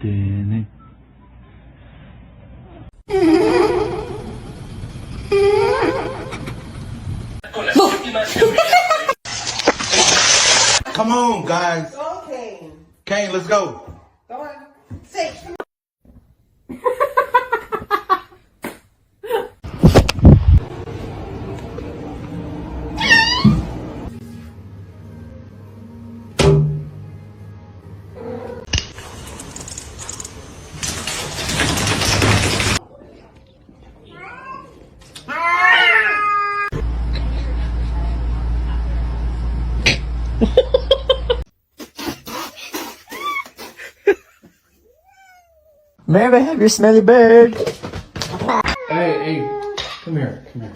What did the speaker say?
Tinig. Come on, guys. Go, Kane. Kane, let's go. Go on. Say. May I have your smelly bird? Hey, come here. Come on.